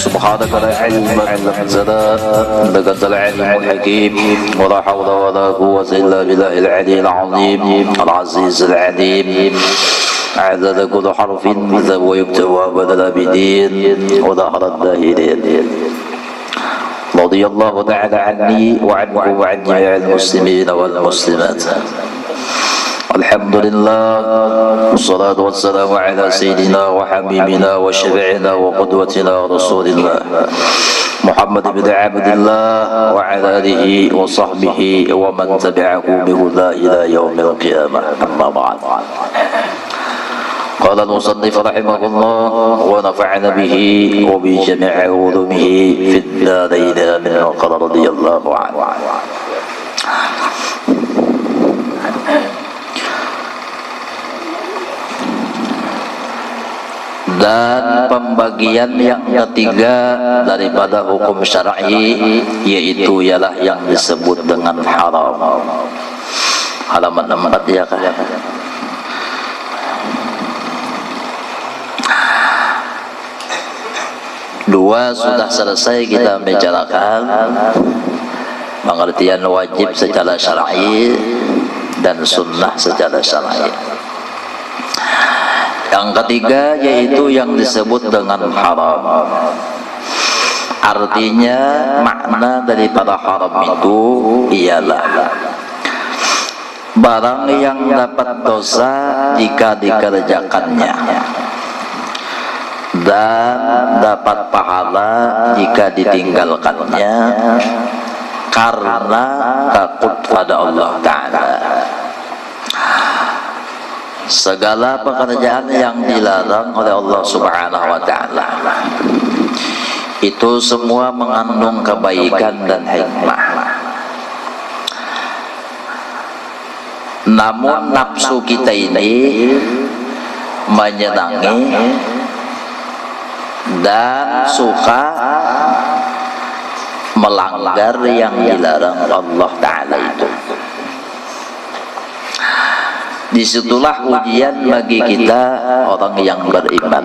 سبحانك لا علم إلا أنت إنك أنت العليم الحكيم ولا حول ولا قوة إلا بالله العلي العظيم العزيز العليم عدد كل حرف كتب ويكتب وبدل بدين وظهر الداهرين. رضي الله تعالى عني وعنكم وعن جميع المسلمين والمسلمات. الحمد لله والصلاة والسلام على سيدنا وحبيبنا وشفيعنا وقدوتنا رسول الله محمد بن عبد الله وعلى آله وصحبه ومن تبعه بهدى إلى يوم القيامة. أما بعد، قال المصنف رحمه الله ونفعنا به وبجميع علومه في الدارين آمين. وقال رضي الله عنه. Dan pembagian yang ketiga daripada hukum syar'i yaitu ialah yang disebut dengan haram. Halaman 4 ya kan? Dua sudah selesai kita bicarakan, pengertian wajib secara syar'i dan sunnah secara syar'i. Yang ketiga yaitu yang disebut dengan haram. Artinya makna daripada haram itu ialah barang yang dapat dosa jika dikerjakannya dan dapat pahala jika ditinggalkannya karena takut pada Allah Ta'ala. Segala pekerjaan yang dilarang oleh Allah Subhanahu wa Ta'ala itu semua mengandung kebaikan dan hikmah. Namun nafsu kita ini menyenangi dan suka melanggar yang dilarang Allah Ta'ala itu. Disitulah ujian bagi kita orang yang beriman.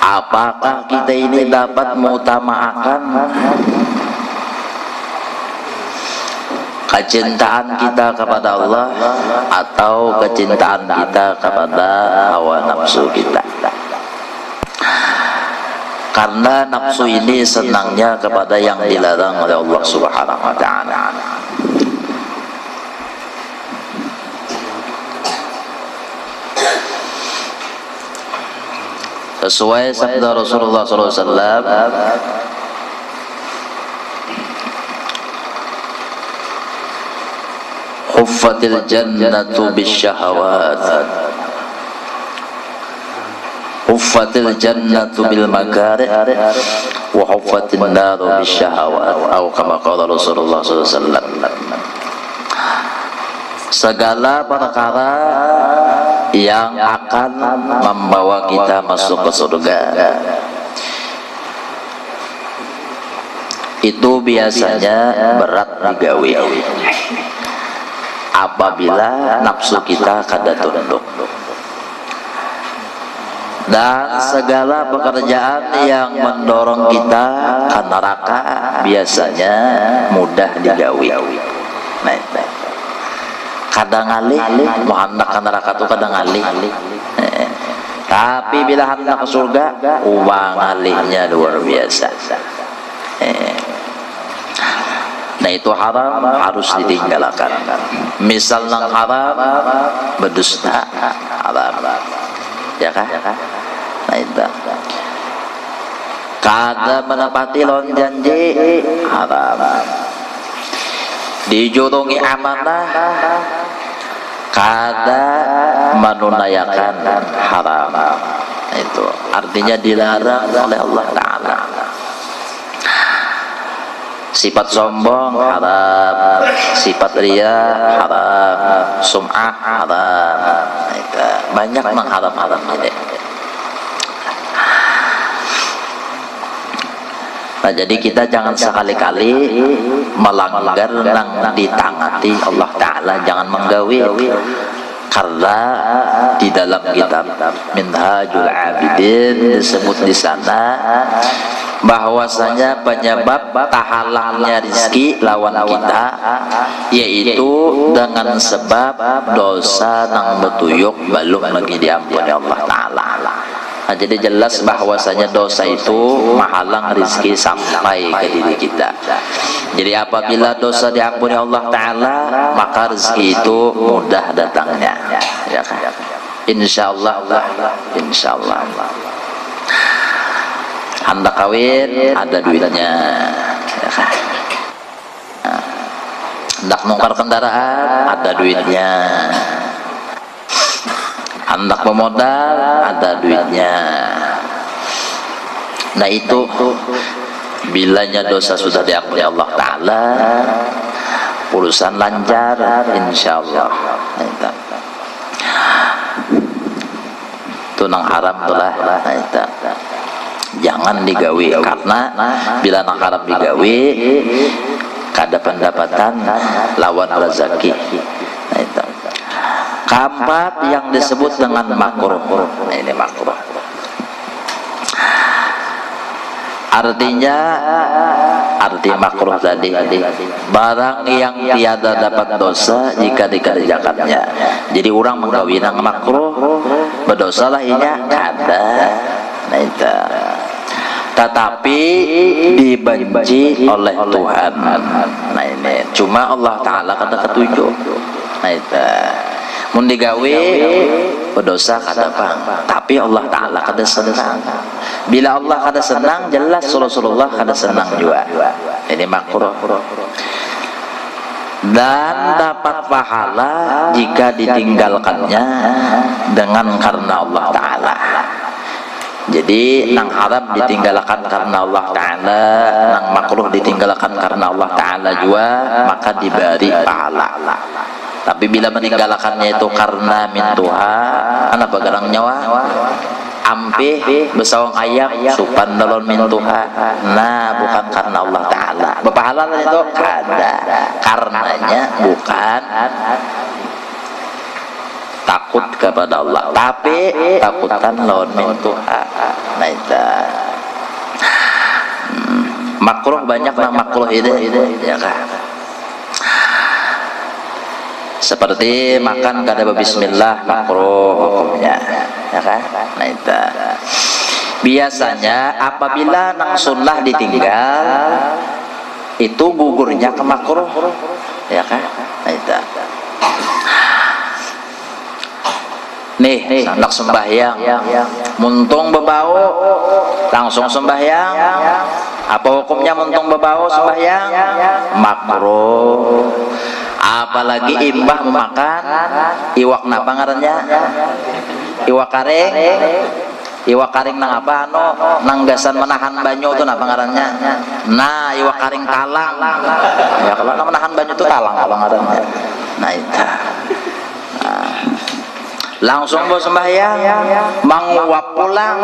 Apakah kita ini dapat mengutamakan kecintaan kita kepada Allah atau kecintaan kita kepada hawa nafsu kita? Karena nafsu ini senangnya kepada yang dilarang oleh Allah Subhanahu wa Ta'ala. Sesuai sabda Rasulullah SAW, huffatil jannatu bisyahawat, huffatil jannatu bil makarih, wa huffatin naru bisyahawat, atau kama qala Rasulullah SAW. Segala perkara yang akan membawa kita masuk ke surga itu biasanya berat digawe apabila nafsu kita kada tunduk, dan segala pekerjaan yang mendorong kita ke neraka biasanya mudah digawe. Kadang alih mau hendak ke neraka itu kadang alih, tapi bila hendak ke surga uang alihnya luar biasa. Nah itu haram, harus ditinggalkan. Misal nang haram berdusta, haram ya kan? Nah itu kada menepati lawan janji, haram. Dijurungi amanah, kada menunaikan, haram. Itu artinya dilarang oleh Allah Ta'ala. Sifat sombong haram, sifat riya haram, sum'ah haram. Itu banyak mengharam-haram ini. Nah, jadi kita jangan sekali-kali melanggar nang ditangati Allah Ta'ala, jangan menggawi. Karena di dalam kitab Minhajul Abidin disebut di sana bahwasanya penyebab tahalangnya rizki lawan kita yaitu dengan sebab dosa nang betuyuk belum lagi diampuni Allah Ta'ala. Nah, jadi jelas bahwasanya dosa itu menghalang rizki sampai ke diri kita. Jadi apabila dosa diampuni Allah Ta'ala, maka rizki itu mudah datangnya, ya kan? Insyaallah, insyaallah. Hendak kawin ada duitnya, ya kan? Hendak nukar kendaraan ada duitnya. Hendak pemodal ada duitnya. Nah itu bilanya dosa sudah diampuni Allah Ta'ala, urusan lancar insyaallah. Itu nang haram tulah. Jangan digawe, karena bila nang haram digawe kada pendapatan lawan rezeki. Nah itu keempat yang disebut dengan makruh. Nah ini makruh. Artinya, arti makruh tadi barang yang tiada dapat dosa jika dikerjakannya. Jadi orang menggawinang makruh berdosalah inya kada. Nah itu. Tetapi dibenci oleh Tuhan. Nah ini cuma Allah Ta'ala kata ketujuh. Nah itu mun digawe berdosa kada bang, tapi Allah Ta'ala kada senang. Bila Allah kada senang, jelas Rasulullah kada senang juga. Ini makruh. Dan dapat pahala jika ditinggalkannya dengan karena Allah Ta'ala. Jadi nang haram ditinggalkan karena Allah Ta'ala, nang makruh ditinggalkan karena Allah Ta'ala juga, maka diberi pahala. Tapi bila meninggalkannya itu karena min Tuhan, apa garang nyawa? Ampih besawang ayam supan dalon min Tuhan. Nah, bukan karena Allah Ta'ala. Berpahala itu ada. Karenanya bukan takut kepada Allah, tapi takutan lawan min Tuhan. Nah itu makruh banyak nang makruh itu ya kan. Seperti makan kada bismillah makruh hukumnya, ya kan? Nah itu biasanya apabila nang sunnah ditinggal itu gugurnya ke makruh, ya kan? Nah itu nih hendak sembahyang muntung bebau langsung sembahyang, apa hukumnya muntung bebau sembahyang? Makruh. Apalagi imbah memakan iwak napa ngarannya? Iwak karing. Iwak karing nang apa nang gasan menahan banyu itu napa ngarannya? Nah, iwak karing talang. Ya kalau nang menahan banyu itu talang apa ngarannya? Nah itu. Nah, langsung bos sembahyang manguap pulang.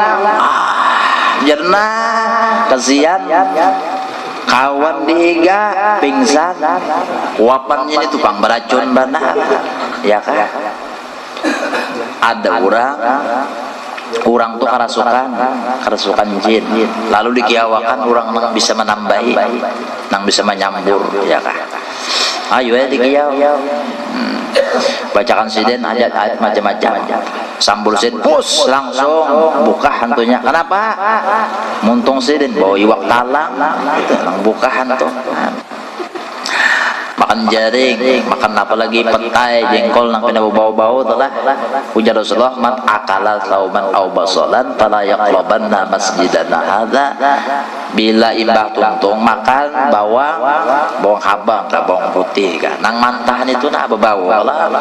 Jernah kasihan. Kawan dihiga pingsan, wapannya ini tukang beracun benar, ya kan? Ada orang tuh kerasukan jin, lalu dikiawakan orang nang bisa menambahi, nang bisa menyambur, ya kan? Ayo ya dikiaw. Bacakan siden ayat macam-macam, sambur siden pus langsung buka hantunya. Kenapa? Muntung siden bawa iwak talang gitu, lang buka hantu. Makan jaring, makan apa lagi petai, jengkol nang pina bau-bau telah ujar Rasulullah, man akala sauman au basalan fala yaqrabanna masjidana hadza. Bila imbah tuntung makan bawang habang ke bawang putih kan nang mantahan itu nak berbau lah.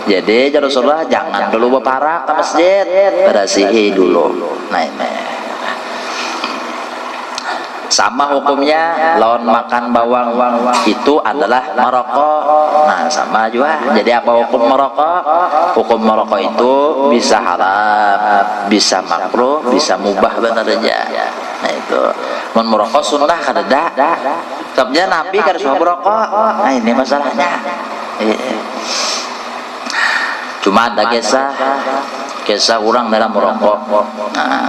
Jadi Rasulullah jangan dulu berparak ke masjid, berasihi dulu. Nah ini sama hukumnya lawan makan bawang itu adalah merokok. Nah sama juga. Jadi apa hukum merokok? Hukum merokok itu bisa haram, bisa makruh, bisa mubah benar aja. Nah itu mun merokok sunnah kada dak. Sebabnya Nabi kada suka merokok. Nah ini masalahnya. Cuma ada kisah orang dalam merokok. Nah,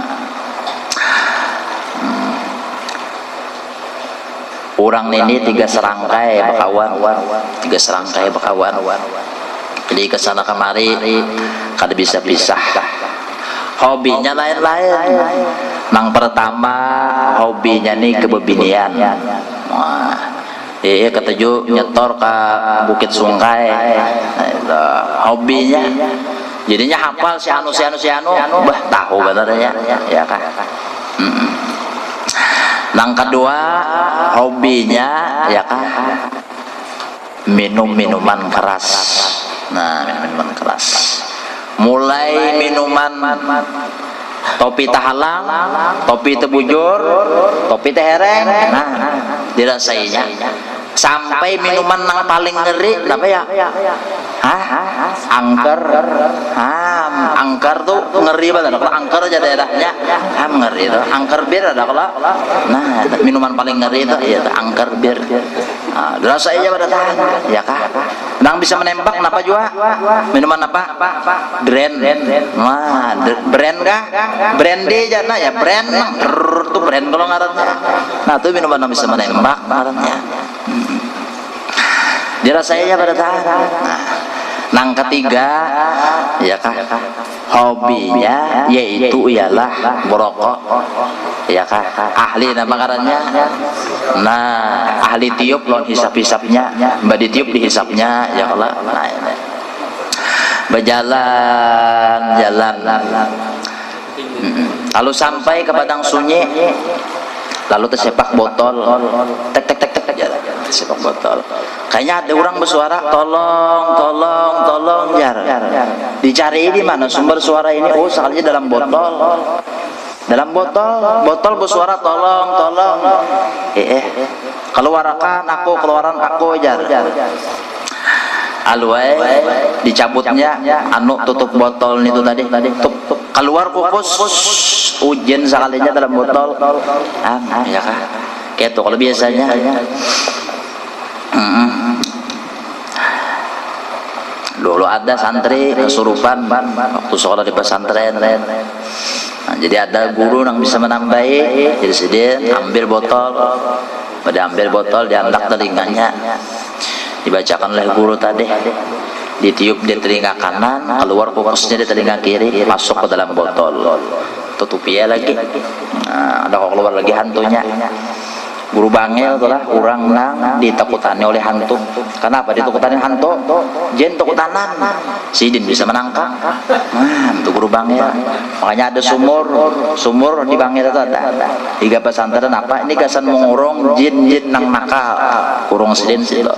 orang ini 3 serangkai bakawan. Jadi kesana kemari kada bisa pisah. Hobinya lain-lain. Yang pertama hobinya nih kebebinian. Wah, ketujuh nyetor ke Bukit Sungkai. Hobinya. Jadinya hafal si anu, bah tahu benernya, ya kan. Yang kedua hobinya ya kan minuman keras. Nah, minuman keras. Mulai minuman topi tahalang, topi tebujur, topi tehereng. Nah, dirasainya. Sampai minuman yang paling ngeri apa ya? Angker. Angker tuh ngeri banget. Kalau angker aja daerahnya, ngeri tuh. Angker bir ada kalau. Nah, minuman paling ngeri itu ya angker bir. Dirasa aja pada tahan, ya kah? Nang bisa menembak, kenapa juga? Minuman apa? Brand. Wah, brand kah? Brandy aja, nah ya brand. Tuh brand kalau ngarannya. Nah, tuh minuman yang bisa menembak ngarannya. Dirasainya pada tahan. Nang ketiga ya kah hobinya yaitu ialah merokok, ya kah ahli nama karannya. Nah, ahli tiup lawan hisap-hisapnya, mbak ditiup dihisapnya, ya Allah. Nah, berjalan lalu sampai ke padang sunyi, lalu tersepak botol, tek sepak botol. Kayaknya ada orang bersuara, tolong jar. Dicari di mana sumber suara ini? Oh, sekalinya dalam botol. Botol bersuara tolong. Keluaran aku jar. Alway dicabutnya anu tutup botol itu tadi. Keluar kukus ujian sekalinya dalam botol. Ya kah? Kayak tuh kalau biasanya. Dulu ada santri kesurupan waktu sekolah di pesantren. Nah, jadi ada guru yang bisa menambahi, jadi sedih ambil botol, diandak telinganya, dibacakan oleh guru tadi, ditiup di telinga kanan, keluar kukusnya di telinga kiri, masuk ke dalam botol, tutupi lagi. Nah, ada kok keluar lagi hantunya. Guru bangil itulah orang nang ditakutani oleh hantu. Kenapa ditakutani hantu? Jin takutanan. Si jin bisa menangkap. Itu guru bangil. Makanya ada sumur di bangil itu ada. Tiga pesantren apa? Ini gasan mengurung jin nang nakal. Kurung sidin situ.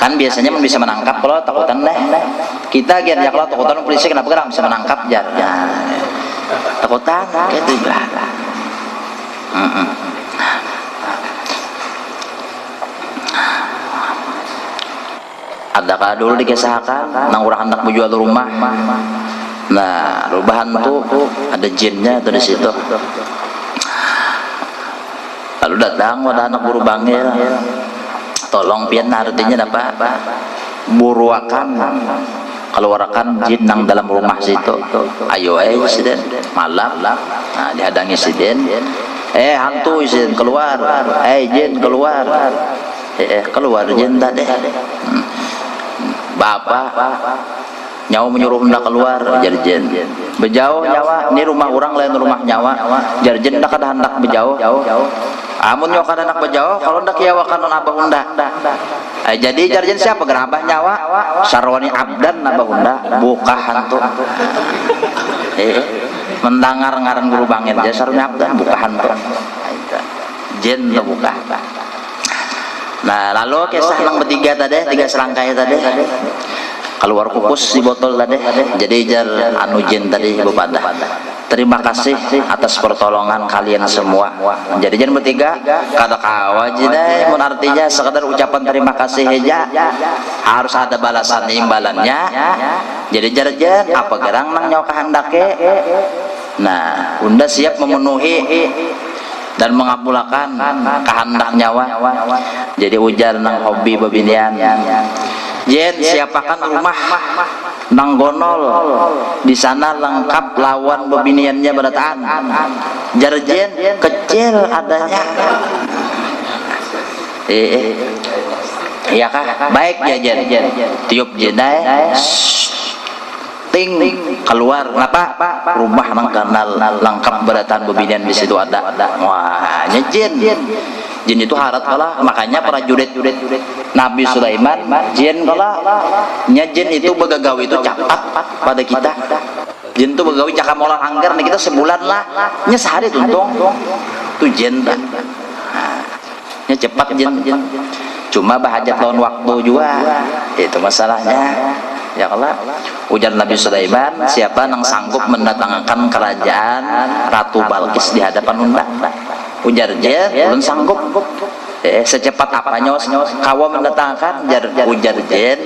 Kan biasanya bisa menangkap kalau takutan deh. Kita ya kalau takutan polisi kenapa kan bisa menangkap jar. Takutan gitu lah. Adakah dulu dikisahkan nang orang hendak menjual rumah. Nah, rubahan tuh ada jinnya tuh di situ. Lalu datang ada anak buru bangil. Tolong pian artinya apa? Buruakan keluarkan jin nang dalam rumah situ. Ayo siden malam. Nah, dihadangi siden. Hantu izin keluar. Jin keluar. Keluar jin tadi. Bapak nyawa menyuruh hendak keluar, jar jin. Bejauh nyawa, ini rumah orang lain rumah nyawa. Jar jin hendak ada hendak bejauh. Amun nyawa kada hendak bejauh, kalau hendak yawa kan abah hunda. Jadi jar jin siapa gerabah nyawa? Sarwani abdan abah hunda, buka hantu. Mendengar ngaran guru bangil aja sarwani abdan buka hantu. Jin tuh buka. Nah, lalu kisah yang bertiga tadi, 3 serangkai tadi. Keluar kukus di botol tadi. Jadi jar anu jin tadi bepada. Terima kasih atas pertolongan kalian semua. Jadi jar bertiga kada kawajina mun artinya sekedar ucapan terima kasih aja. Harus ada balasan imbalannya. Jadi jar apa gerang nang nyawa kehendake. Nah, unda siap memenuhi dan mengabulkan kehendak nyawa. Jadi ujar nang hobi babinian. jen siapakan rumah nanggonol di sana lengkap lawan bebiniannya berataan jar jen kecil adanya iya kah baik ya jen tiup jenai ting keluar kenapa rumah nang kanal lengkap berataan bebinian di situ ada wah jen itu harat kalah makanya prajurit Nabi Sulaiman jin kalah jin itu begagawi itu cepat pada kita jin itu begawi cakap molang anggar nih kita sebulan lah nya sehari tuntung tuh jin nya cepat jin cuma bahajat lawan waktu juga itu masalahnya ya kalah ujar Nabi Sulaiman siapa yang sanggup mendatangkan kerajaan Ratu Balkis di hadapan undang ujar jen belum sanggup secepat apanya kawa mendatangkan ujar jen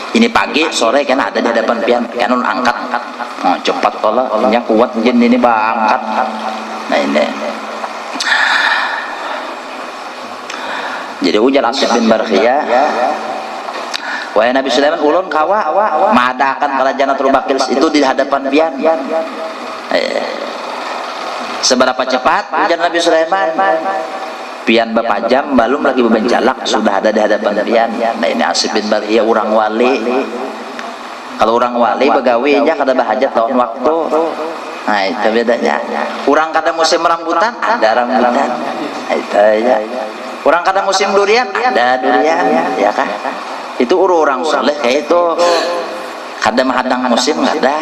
ini pagi sore kan ada di hadapan pian pianun angkat cepat kalau nya kuat jen ini bah angkat nah ini jadi ujar Asif bin Barkhiyah wahai Nabi Sulaiman ulun kawa madakan kerajaan Atrubakil itu di hadapan pian seberapa cepat ujar Nabi Sulaiman pian bapak jam belum lagi bebenjalak sudah ada di hadapan pian nah ini Asif bin Barkhiyah orang wali kalau orang wali begawi aja kada bahajat tahun waktu nah itu bedanya orang kada musim rambutan ada rambutan nah, itu aja orang kada musim durian ada durian ya kan itu orang soleh kayak itu kada menghadang musim kada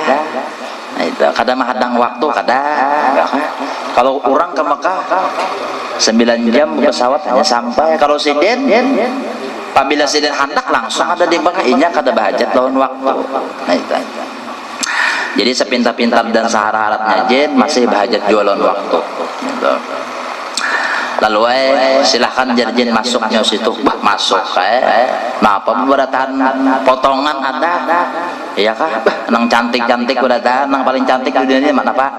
nah, itu kada menghadang waktu kada kalau orang ke Mekah 9 jam pesawat hanya sampai kalau siden apabila siden hendak langsung ada di Mekah inya kada bahajat lawan waktu nah itu jadi sepintar-pintar dan sahara-haratnya jen masih bahajat jualan waktu gitu. Lalu silahkan jarjin masuknya situ masuk nah apa berataan potongan ada iya kah nang cantik-cantik berataan nang paling cantik di dunia ini mana pak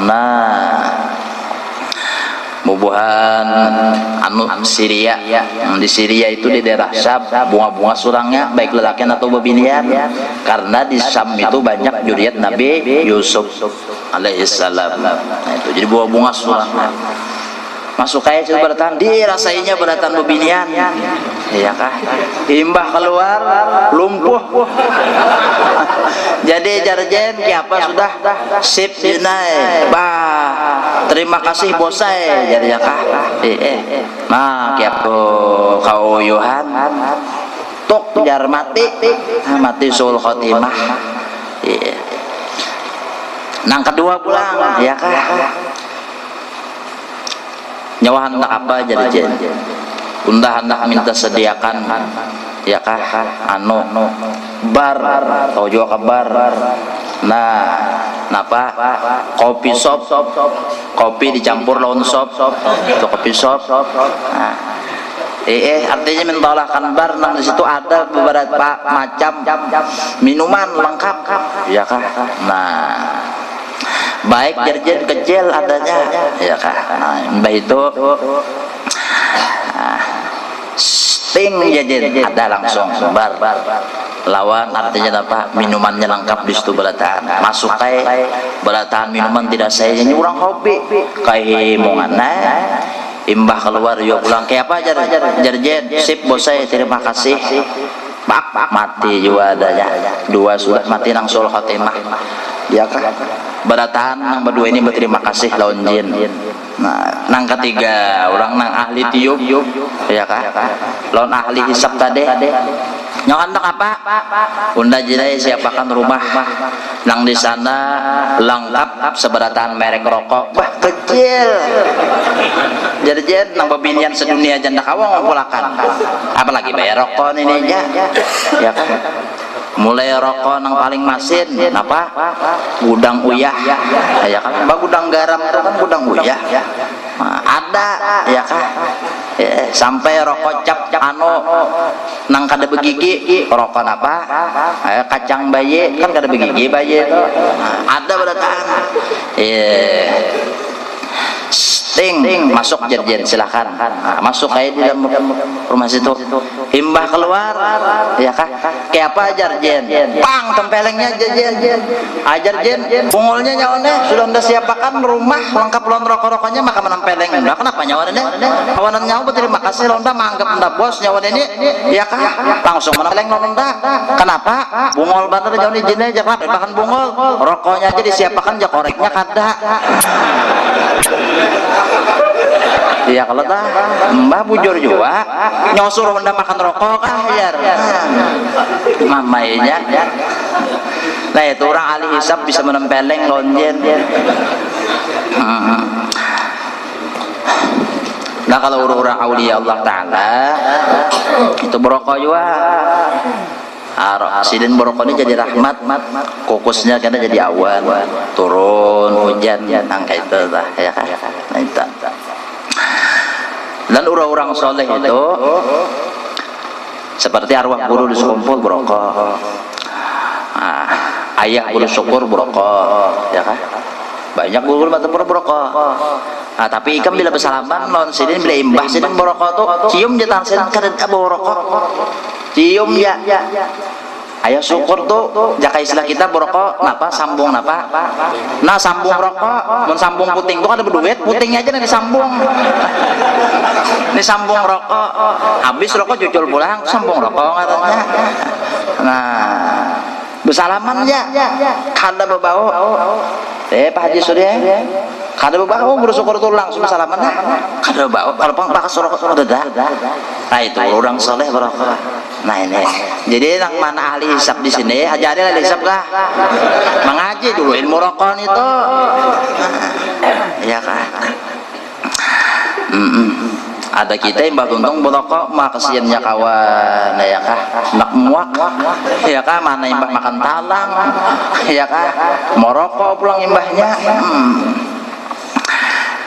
nah bubuhan anu Syria di Syria itu di daerah Syam bunga-bunga surangnya baik lelaki atau bebinian karena di Syam itu banyak juriat Nabi Yusuf alaihissalam nah, itu jadi bunga-bunga surang masuk kayak itu beratan dirasainya beratan bebinian iya kah imbah keluar lumpuh jadi jarjen siapa sudah sip dinai bah terima kasih bosai jadi ya kah nah kiapo kau Yohan tok jar mati sul khotimah nang kedua pulang ya kah nyawa hendak apa jadi jen unda hendak minta sediakan ya kah anu bar atau juga kabar nah napa kopi sop kopi dicampur lawan sop itu kopi sop nah artinya mentolakkan bar nang di situ ada beberapa macam minuman lengkap ya kah nah baik jarjen kecil adanya ya kah nah, mbah itu sting jarjen ada langsung bar lawan artinya apa minumannya lengkap di situ berataan masuk kayak berataan minuman tidak saya ini orang hobi kayak mongana imbah keluar yuk pulang kayak apa jarjen sip bos saya terima kasih pak mati juga adanya dua sudah mati langsung khotimah ya kah berataan nang berdua ini berterima kasih lawan jin nah nang ketiga orang nang ahli tiup ya kah lawan ahli hisab tadi nyawa hendak apa unda jilai siapakan rumah nang di sana lengkap seberatan merek rokok wah kecil jadi jen nang bebinian sedunia janda kawang ngumpulakan apalagi bayar rokok ini aja ya kan mulai rokok nang paling masin apa gudang uyah ya kan gudang garam itu kan gudang uyah ada ya kan sampai rokok cap anu nang kada begigi rokok apa kacang bayi kan kada begigi bayi itu ada berataan ting masuk Jen silakan. Nah, masuk kayak di dalam rumah situ. Himbah keluar, ya kah? Kayak apa ajar Jen? Pang tempelengnya Jen. Ajar Jen, pungulnya nyawane sudah anda siapkan rumah lengkap lawan rokok-rokoknya maka menempeleng. Nah, kenapa nyawane ini? Kawanan nyawa berterima kasih londa manggap anda bos nyawane ini, ya kah? Langsung menempeleng londa. Kenapa? Bungol banget jauh nih Jen aja kenapa? Bahkan bungol, rokoknya aja disiapkan aja koreknya kada. Iya kalau dah mbah bujur juga nyosur hendak makan rokok kah ya mamainya. Nah itu orang ahli hisab bisa menempeleng lonjen. Nah kalau orang aulia Allah Ta'ala itu berokok juga. Sidin borokok ini jadi rahmat, kukusnya karena jadi awan, turun hujan, angka itu lah, ya kan? Nah itu. Dan orang-orang soleh itu seperti arwah guru disumpul berokok, ayah guru syukur berokok, ya kan? Banyak guru mata berokok. Nah, tapi ikam bila bersalaman, non sidin bila imbah sidin berokok tuh cium jatan sidin kada berokok. Cium ya. Ayo syukur tuh jaka istilah kita berokok napa sambung napa. Nah sambung rokok mun sambung puting tuh ada berduit putingnya aja nih disambung. Ini sambung rokok habis rokok cucul pulang sambung rokok katanya. Nah bersalaman ya kada berbau Pak Haji Surya kada berbau bersyukur tuh langsung salaman kada berbau kalau pakas rokok udah. Nah itu orang soleh berokok. Nah ini jadi nak mana ahli hisab di sini ajari ahli hisab kah mengaji dulu ilmu rokok itu ya kah. Ada kita yang batuntung berokok mah kesiannya kawan ya kah nak muak ya kah mana imbah makan talang ya kah mau rokok pulang imbahnya.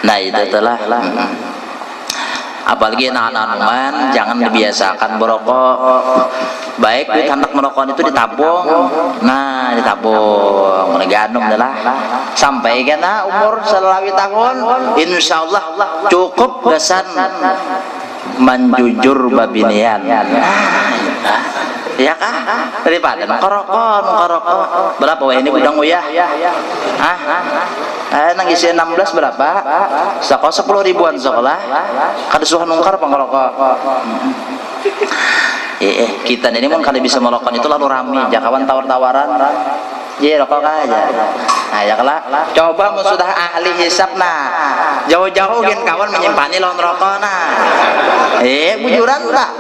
Nah itu telah apalagi anak-anak jangan dibiasakan berokok. Baik anak merokok itu ditabung. Nah ditabung ganum adalah sampai kena umur selawi tahun insyaallah cukup gasan menjujur babinian. Ya kah daripada ngerokok berapa wah ini udang uyah nangis 16 berapa sekolah 10 ribuan sekolah kada suah nungkar pengerokok. Kita ini pun kada bisa merokok itu lalu rame jakawan tawar-tawaran jadi rokok aja. Nah ya kalau coba sudah ahli hisab nah jauh-jauh gen kawan menyimpannya lawan rokok nah bujuran tak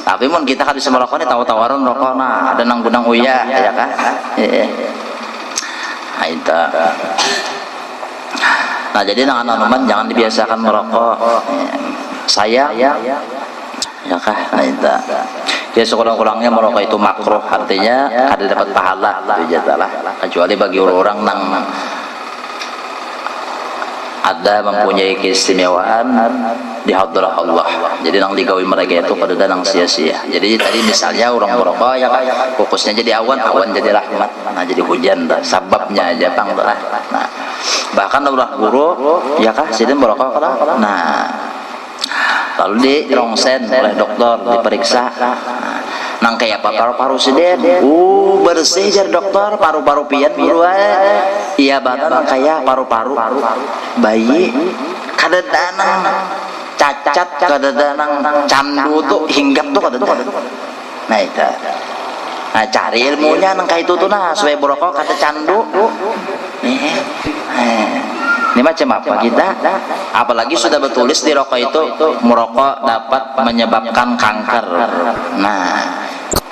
tapi mun kita kan bisa merokok ini tahu-tawaran rokok nah ada nang gunang uyah ya kan. Nah itu. Nah jadi anak-anak jangan dibiasakan merokok. Saya ya kah. Nah itu. Ya sekurang-kurangnya merokok itu makruh artinya kada dapat pahala itu jatalah kecuali bagi orang-orang nang ada mempunyai keistimewaan di hadrah Allah. Jadi nang digawi mereka itu kada nang sia-sia. Jadi tadi misalnya orang merokok ya kan fokusnya jadi awan jadi rahmat. Nah jadi hujan dah sababnya aja pang dah. Nah bahkan orang guru ya kah sidin merokok kada. Nah lalu di rongsen oleh dokter diperiksa. Nang kayak apa paru-paru sidin bersih jar dokter paru-paru pian buru iya banget nang kayak paru-paru bayi kada danang cacat kada danang candu tuh hinggap tuh kada. Nah itu nah cari ilmunya nang kayak itu tuh nah supaya berokok kada candu. Ini macam apa kita apalagi sudah bertulis di rokok itu merokok dapat menyebabkan kanker. Nah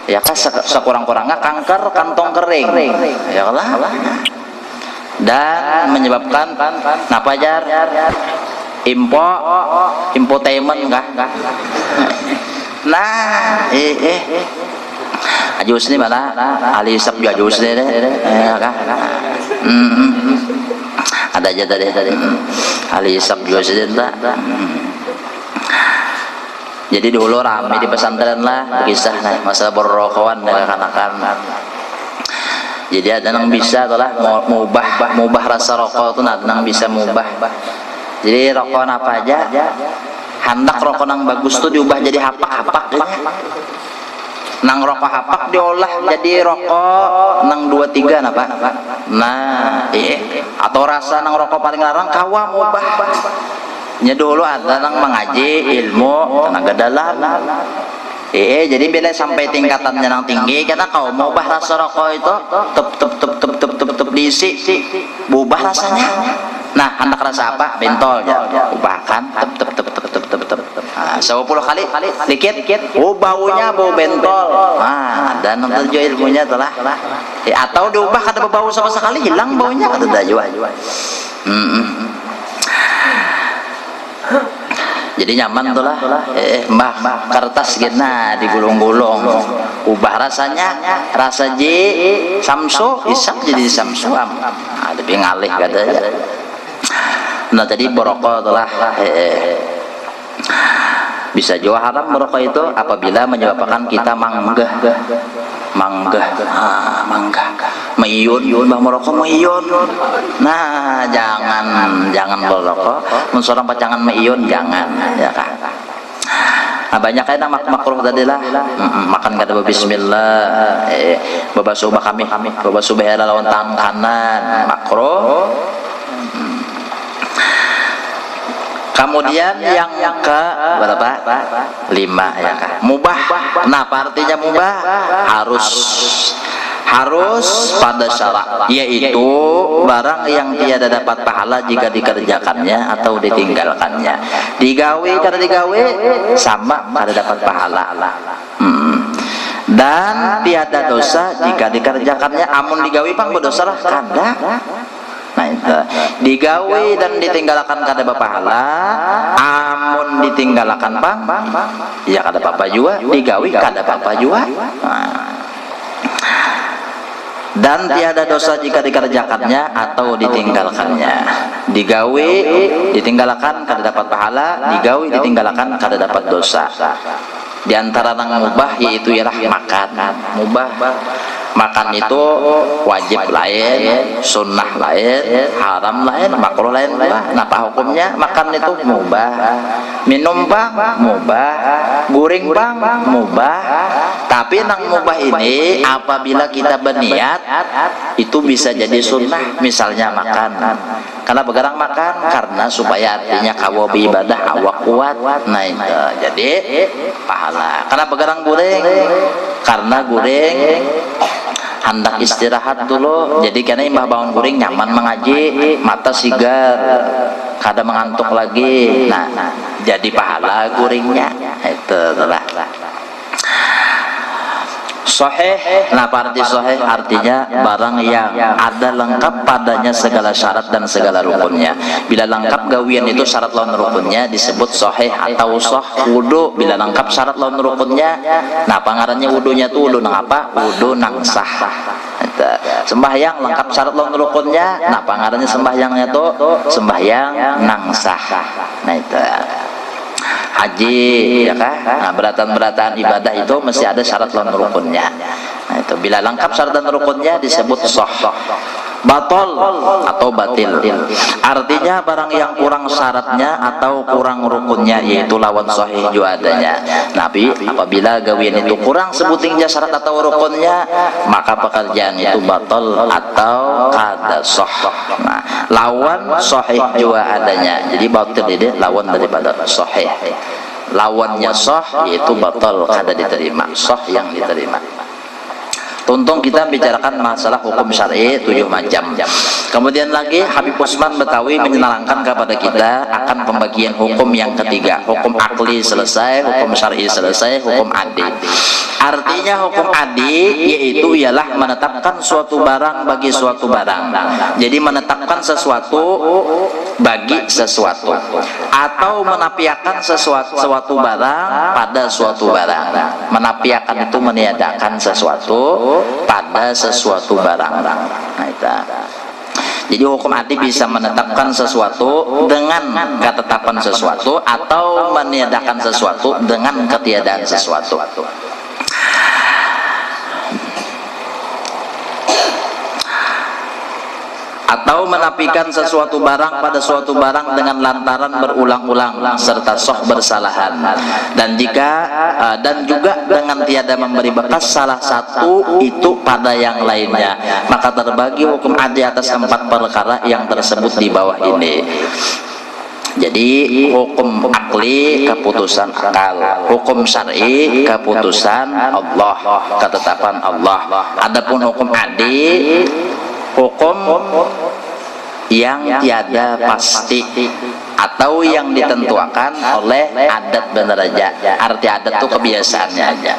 ya kan sekurang-kurangnya kanker kantong kering ya lah dan menyebabkan napa jar impotemen kah. Nah ajus ni mana ahli hisab ajus ni ya kah. Ada aja tadi ahli hisab ajus ni tak. Jadi dulu ramai di pesantren lah berkisah nah, masalah berrokokan dengan anak-anak. Jadi ada yang bisa adalah mubah rasa rokok itu, ada yang bisa mubah. Jadi rokok apa aja, hendak rokok yang bagus tuh diubah jadi hapak-hapak. Nang rokok hapak diolah jadi rokok nang 2-3 napa? Nah, atau rasa nang rokok paling larang kawa mubah. Nya dulu ada nang mengaji ilmu tenaga dalam. Jadi bila sampai tingkatannya nang tinggi, karena kau mau ubah rasa rokok itu tep diisi, berubah rasanya. Nah, hendak rasa apa? Bentol ya, ubahkan tep. Nah, 10 kali dikit, oh baunya bau bentol. Nah, dan nanti juga ilmunya telah. Atau diubah kada berbau sama sekali, hilang baunya kata dajwa. Jadi nyaman tuh lah, mbah kertas gina digulung-gulung, ubah rasanya, rasa samsu isak jadi samsu lebih ngalih katanya. Nah tadi borokok tuh lah, bisa juga haram merokok itu apabila menyebabkan kita manggah, meiyun, bah merokok meiyun. Nah jangan merokok, seorang pacangan meiyun jangan, ya kan. Nah, banyak kan makruh tadi lah, makan kada bismillah, babasuh kami, babasuh lawan tangan kanan, makruh. Kemudian yang ke berapa? 5 ya kan. Mubah. Nah, artinya mubah harus pada syarat, yaitu barang yang tiada dapat pahala jika dikerjakannya atau ditinggalkannya. Digawe kada digawe sama kada dapat pahala. Dan tiada dosa jika dikerjakannya, amun digawe pang berdosa lah kada. Nah itu digawe dan ditinggalkan kada pahala, amun ditinggalkan bang ya kada apa-apa juga, digawe kada apa-apa juga. Dan tiada dosa jika dikerjakannya atau ditinggalkannya. Digawe ditinggalkan kada dapat pahala, digawe ditinggalkan kada dapat dosa. Di antara nang mubah yaitu ialah makan. Mubah makan itu wajib lain, sunnah lain, haram lain, makruh lain. Napa hukumnya? Makan itu mubah, minum bang mubah, guring bang mubah. Tapi nang mubah ini apabila kita berniat itu bisa jadi sunnah. Misalnya makan, karena begarang makan karena supaya artinya kawa ibadah awak kuat. Nah itu jadi pahala. Karena begarang guring karena guring hendak istirahat dulu, jadi karena imbah bangun guring nyaman mengaji, mata sigar, kada mengantuk lagi. Nah jadi pahala guringnya itu telah sahih. Nah arti sahih artinya barang yang ada lengkap padanya segala syarat dan segala rukunnya. Bila lengkap gawian itu syarat lawan rukunnya disebut sahih atau sah. Wudu bila lengkap syarat lawan rukunnya, nah pangarannya wudunya tuh wudu nang apa? Wudu nang sah. Sembahyang lengkap syarat lawan rukunnya, nah pangarannya sembahyangnya tuh sembahyang nang sah. Nah itu haji ya kan. Nah, beratan ibadah itu mesti ada syarat dan rukunnya. Nah, itu bila lengkap syarat dan rukunnya disebut sah. Batal atau batil artinya barang yang kurang syaratnya atau kurang rukunnya, yaitu lawan sahih juga adanya. Nabi apabila gawian itu kurang sebutingnya syarat atau rukunnya, maka pekerjaan itu batal atau kada sah. Nah, lawan sahih juga adanya, jadi batil ini lawan daripada sahih. Lawannya sah yaitu batal kada diterima, sah yang diterima. Tuntung kita bicarakan masalah hukum syar'i 7 macam. Kemudian lagi Habib Usman Betawi menyerangkan kepada kita akan pembagian hukum yang ketiga. Hukum akli selesai, hukum syar'i selesai, hukum adi. Artinya hukum adi yaitu ialah menetapkan suatu barang bagi suatu barang. Jadi menetapkan sesuatu bagi sesuatu, atau menafiakan suatu barang pada suatu barang. Menafiakan itu meniadakan sesuatu pada sesuatu barang. Nah, itu. Jadi hukum adi bisa menetapkan sesuatu dengan ketetapan sesuatu, atau meniadakan sesuatu dengan ketiadaan sesuatu. atau menafikan sesuatu barang pada suatu barang dengan lantaran berulang-ulang serta sok bersalahan, dan juga dengan tiada memberi bekas salah satu itu pada yang lainnya, maka terbagi hukum adi atas 4 perkara yang tersebut di bawah ini. Jadi hukum akli keputusan akal, hukum syar'i keputusan Allah, ketetapan Allah. Adapun hukum adi, hukum yang tiada pasti atau yang ditentukan oleh adat dan raja. Arti adat itu kebiasaannya aja.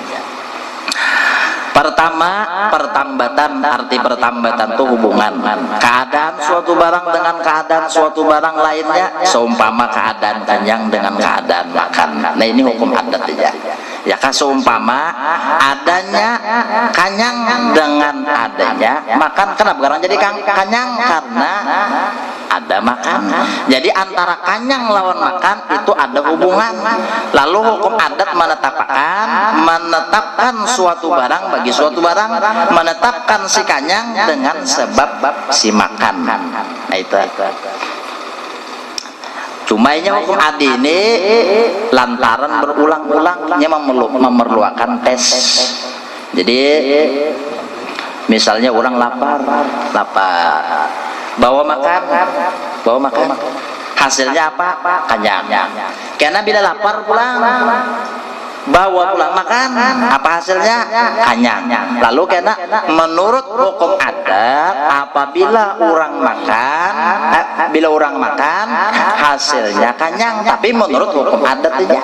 Pertama, pertambatan. Arti pertambatan itu hubungan keadaan suatu barang dengan keadaan suatu barang lainnya, seumpama keadaan kanyang dengan keadaan makan. Nah, ini hukum adat aja. Ya kan, seumpama adanya kanyang dengan adanya makan. Kenapa sekarang jadi kanyang? Karena ada makan. Jadi antara kanyang lawan makan itu ada hubungan. Lalu hukum adat menetapkan suatu barang bagi suatu barang, menetapkan si kanyang dengan sebab si makan. Nah, itu. Cuma ini hukum adi ini lantaran berulang-ulangnya memerlukan tes. Jadi misalnya orang lapar, bawa makan, hasilnya apa? Kenyang. Karena bila lapar pulang, bawa pulang makan, apa hasilnya? Kenyang. Lalu karena menurut hukum adat, apabila orang makan, hasilnya kenyang. Tapi menurut hukum adat aja.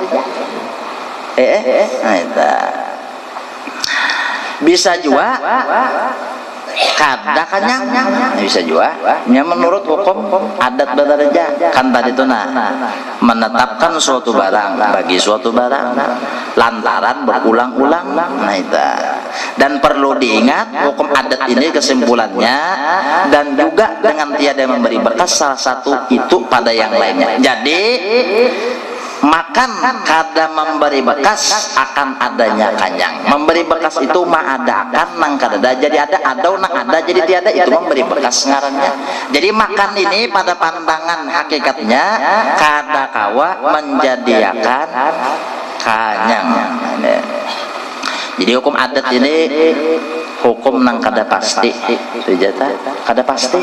Bisa juga kada kenyang, bisa juga nya menurut hukum adat berdaraja. Kan tadi itu menetapkan suatu barang bagi suatu barang lantaran berulang-ulang. Nah, itu. Dan perlu diingat hukum adat ini kesimpulannya, dan juga dengan tiada memberi bekas salah satu itu pada yang lainnya. Jadi makan kada memberi bekas akan adanya kanyang. Memberi bekas itu mengadakan nang kada jadi ada nang ada jadi tiada, itu memberi bekas ngarannya. Jadi makan ini pada pandangan hakikatnya kada kawa menjadikan kanyang. Jadi hukum adat ini hukum nang kada pasti, kada pasti,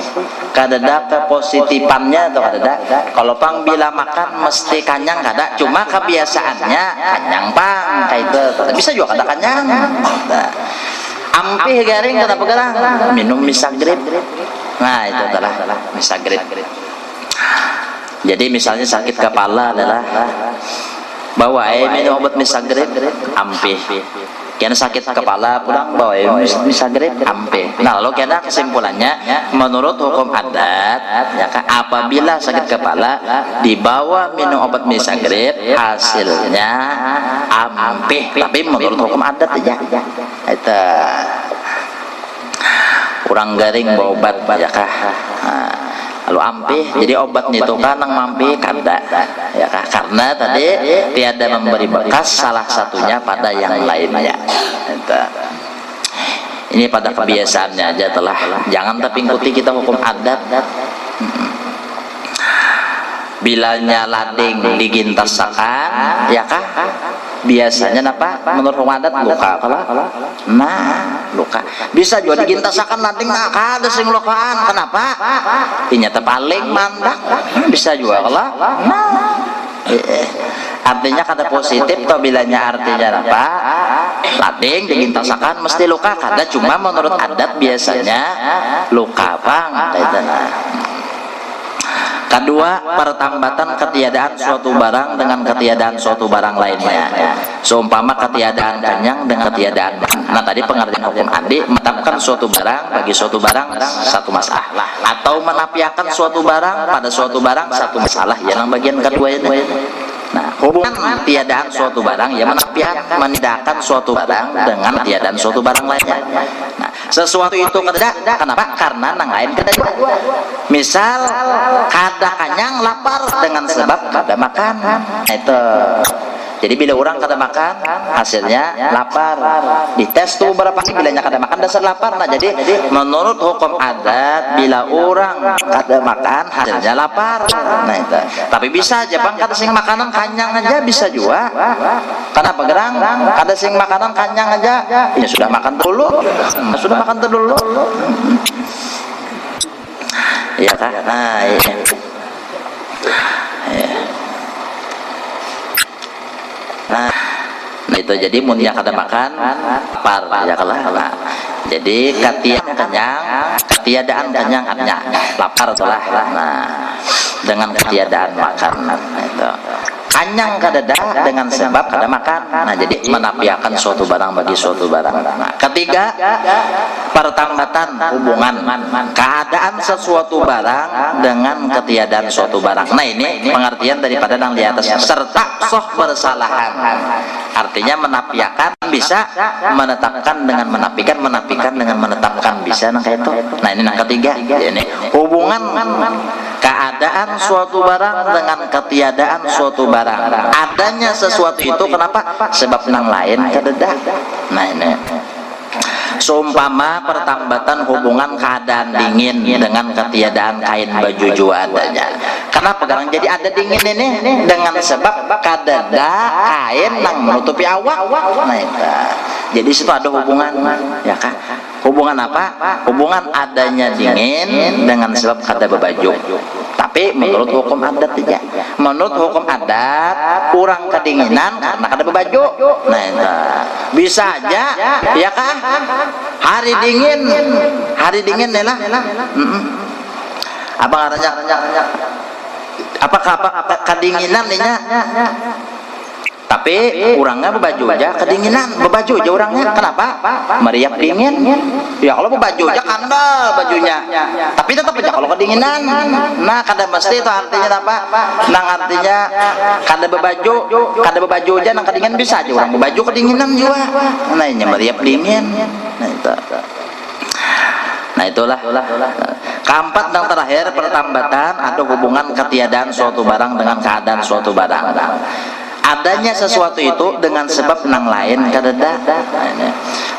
kada ada kepositifannya atau kada ada. Kalau pang bila makan mesti kanyang kada, cuma kebiasaannya kanyang pang kayak itu. Bisa juga kada kanyang. Ampih garing kenapa gerang? Minum misagrip. Nah, itu adalah misagrip. Jadi misalnya sakit kepala adalah bawa minum obat misagrip, ampih. Karena sakit kepala pulang bawa misagrip, ampih. Nah, lalu karena kesimpulannya menurut hukum adat, ya kan, apabila sakit kepala dibawa minum obat misagrip, hasilnya ampih. Tapi menurut hukum adat aja. Itu kurang garing bawa obat, ya kah? Lalu ampih, jadi obatnya itu kan nang mampi kada, ya kah? Karena tadi tiada memberi bekas salah satunya pada yang lainnya. Ini pada kebiasaannya aja telah. Jangan tapi ikuti kita hukum adat. Bilanya lading digintasakan, ya kah? Biasanya apa? Menurut hukum adat luka kalah. Nah, luka. Bisa juga digintasakan lading ada sing lukaan. Kenapa? Ternyata paling mandak. Bisa juga kalah. Nah. Artinya kada positif toh bilanya, artinya apa? Lading digintasakan mesti luka kada, cuma menurut adat biasanya luka bang. Kedua, pertambatan ketiadaan suatu barang dengan ketiadaan suatu barang lainnya. Seumpama ketiadaan kanyang dengan ketiadaan. Nah, tadi pengertian hukum adi menetapkan suatu barang bagi suatu barang satu masalah, atau menafikan suatu barang pada suatu barang satu masalah. Ya, yang bagian kedua ini. Nah, hubungan tiadaan suatu barang ya menafikan, menidakkan suatu barang dengan tiadaan suatu barang lainnya. Nah, sesuatu itu kada, kenapa? Karena nang lain kada. Misal kada kanyang lapar dengan sebab kada makan. Itu Jadi bila orang kada makan, hasilnya lapar. Dites tuh berapa kali bilanya kada makan dasar lapar. Nah, jadi menurut hukum adat bila orang kada makan hasilnya lapar. Nah itu. Tapi bisa aja bang kada sing makanan kanyang aja bisa juga. Kenapa gerang? Kada sing makanan kanyang aja. Ya sudah makan dulu. Sudah makan dulu. Iya kah? Nah, iya. Nah, itu jadi munnya kada makan lapar ya kalah. Nah, jadi ketiadaan kenyang artinya lapar itulah. Nah, dengan ketiadaan makan itu. Kanyang kadada dengan sebab kada makan. Nah, jadi menafikan suatu barang bagi suatu barang. Nah, ketiga, pertambatan hubungan keadaan sesuatu barang dengan ketiadaan suatu barang. Nah, ini pengertian daripada yang di atasnya. Serta soh bersalahan. Artinya menafikan bisa, menetapkan dengan menafikan dengan menetapkan bisa. Nah, kayak itu. Nah, ini yang ketiga. Ini hubungan keadaan suatu barang dengan ketiadaan suatu barang. Adanya sesuatu itu kenapa? Sebab yang lain kadeda. Nah, ini seumpama pertambatan hubungan keadaan dingin dengan ketiadaan kain baju jua adanya. Kenapa sekarang jadi ada dingin ini? Dengan sebab kadeda kain yang menutupi awak. Nah, itu. Jadi situ ada hubungan, ya kan? Hubungan apa? Hubungan adanya dingin dengan sebab kada bebaju. Tapi menurut hukum adat aja. Menurut hukum adat, orang kedinginan karena kada bebaju. Nah, itu. Bisa aja, ya kah? Hari dingin lah. Apa katanya? Apakah kedinginan nya? Tapi orangnya berbaju aja kedinginan, berbaju aja orangnya. Kenapa? Meriap dingin. Ya kalau berbaju aja kandal bajunya. Tapi tetap aja kalau kedinginan. Nah, kada mesti itu artinya apa? Nang artinya kada berbaju aja nang kedinginan bisa aja orang berbaju kedinginan juga. Nah, ini meriap dingin. Nah, itu. Nah, itulah. Keempat dan terakhir pertambatan ada hubungan ketiadaan suatu barang dengan keadaan suatu barang. Adanya sesuatu itu dengan sebab nang lain kadeda.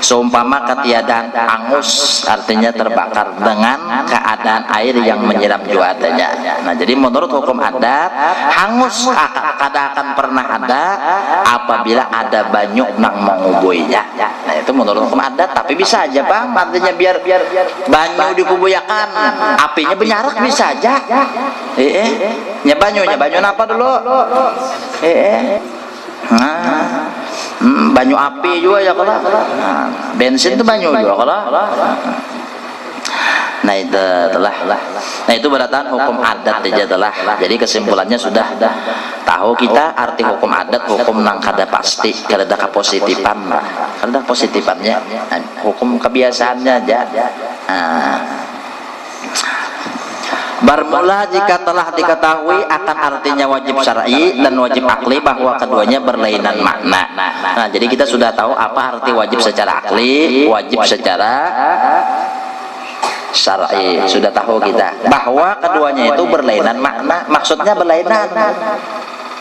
Seumpama ketiadaan angus artinya terbakar dengan keadaan air yang menyiram juga adanya. Nah, jadi menurut hukum adat hangus kada akan pernah ada apabila ada banyu nang mengubuinya. Nah, itu menurut hukum adat. Tapi bisa aja bang, artinya biar banyu dikubuyakan apinya benyarak bisa aja. Nya banyu apa dulu? Nah, banyu api juga ya kalau. Nah, bensin itu banyu juga kalau. Nah, itu telah. Nah, itu beratan hukum adat aja telah. Jadi kesimpulannya sudah tahu kita arti hukum adat, hukum nang kada pasti, kada kepositifan, kada positifannya, hukum kebiasaannya aja. Nah, bermula jika telah diketahui akan artinya wajib syar'i dan wajib akli bahwa keduanya berlainan makna. Nah, jadi kita sudah tahu apa arti wajib secara akli, wajib secara syar'i. Sudah tahu kita bahwa keduanya itu berlainan makna. Maksudnya berlainan.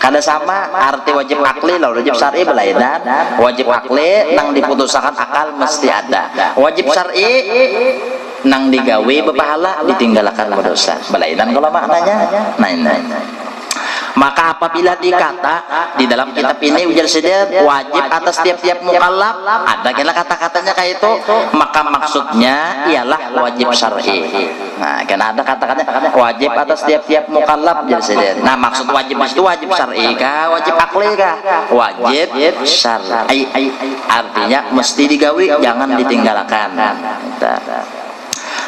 Kada sama arti wajib akli lalu wajib syar'i berlainan. Wajib akli nang diputuskan akal mesti ada. Wajib syar'i nang digawe bepahala ditinggalkan berdosa. Belainan kalau maknanya. Nah. Maka apabila dikata di dalam kitab ini ujar sidir wajib atas tiap-tiap mukallaf, ada kena kata-katanya kayak itu, maka maksudnya ialah wajib syar'i. Nah, karena ada kata-katanya wajib atas tiap-tiap mukallaf ujar sidir. Nah, maksud wajib itu wajib syar'i kah, wajib akli kah? Wajib syar'i. Artinya mesti digawe, jangan ditinggalkan.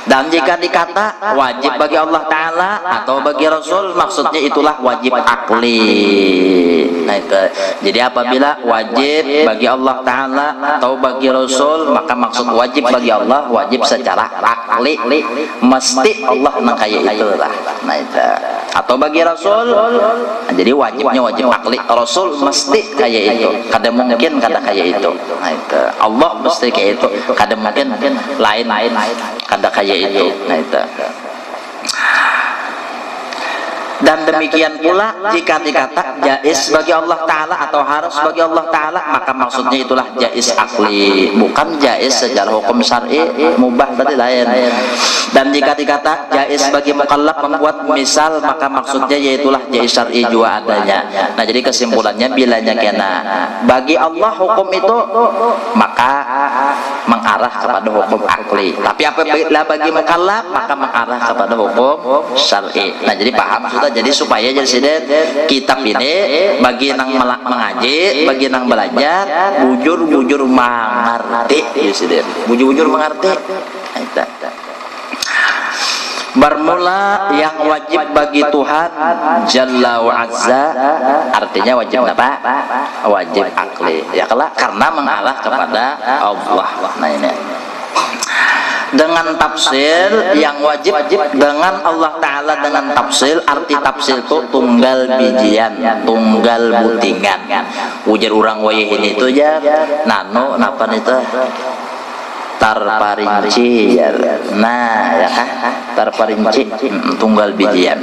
Dan jika dikata wajib bagi Allah Ta'ala atau bagi Rasul, maksudnya itulah wajib akli. Nah, itu. Jadi apabila wajib bagi Allah Ta'ala atau bagi Rasul, maka maksud wajib bagi Allah, wajib secara akli, mesti Allah nang kaya itu lah. Nah, itu. Atau bagi Rasul, nah, jadi wajibnya wajib akli, Rasul mesti kaya itu, kada mungkin kada kaya itu. Nah, itu. Allah mesti kaya itu, kada mungkin lain kada kaya itu. Nah, itu. Dan demikian pula jika dikata jaiz bagi Allah Ta'ala atau harus bagi Allah Ta'ala, maka maksudnya itulah jaiz akli, bukan jaiz secara hukum syar'i, mubah tadi lain. Dan jika dikata jaiz bagi mukallaf membuat misal, maka maksudnya yaitulah jaiz syar'i juga adanya. Nah jadi kesimpulannya bilanya kena bagi Allah hukum itu maka mengarah kepada hukum akli, tapi apabila bagi mukallaf maka mengarah kepada hukum syar'i. Nah jadi paham sudah. Jadi supaya jadi kitab ini bagi nang mengaji, bagi nang belajar bujur mengerti, bujur mengerti. Bermula yang wajib bagi Tuhan Jalla wa Azza, artinya wajib apa? Wajib akli, ya karena mengarah kepada Allah. Nah ini dengan tafsir yang wajib dengan Allah Ta'ala, dengan tafsir, arti tafsir itu tunggal bijian, tunggal butingan. Ujar orang wayahin itu ya nano napa itu tarparinci ya. Nah ya kan tarparinci tunggal bijian.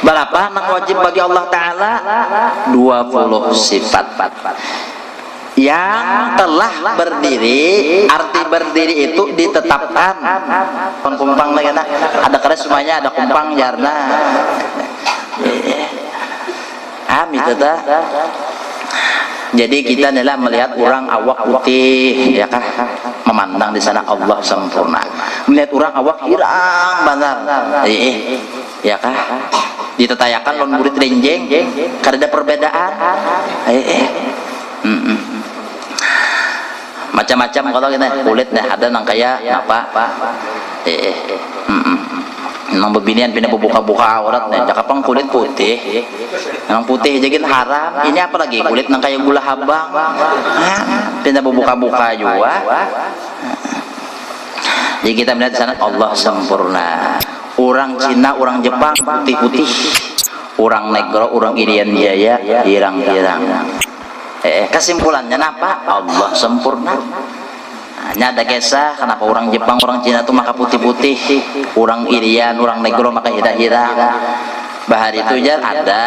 Berapa nang wajib bagi Allah Ta'ala? 20 sifat yang telah berdiri. Arti berdiri itu ditetapkan. Kumpang lagi nak ada keras semuanya, ada kumpang jarna. Itu dah. Jadi kita adalah melihat orang awak putih, ya kan? Memandang di sana Allah sempurna. Melihat orang awak hirang benar, ya kan? Ditetayakan lawan murid renjeng, karena ada perbedaan. Macam-macam kalau kita kulit ada nang kayak apa nang bebinian pindah buka-buka aurat nih jakapang kulit putih nang putih jagin haram, ini apa lagi kulit nang kayak gula habang pindah buka-buka juga. Jadi kita melihat di sana Allah sempurna. Orang Cina, orang Jepang putih-putih, orang Negro, orang Irian Jaya hirang-hirang. Kesimpulannya apa? Allah sempurna. Hanya ada kisah kenapa orang Jepang, orang Cina itu maka putih-putih, orang Irian, orang Negro maka hirang-hirang. Bahar itu ya ada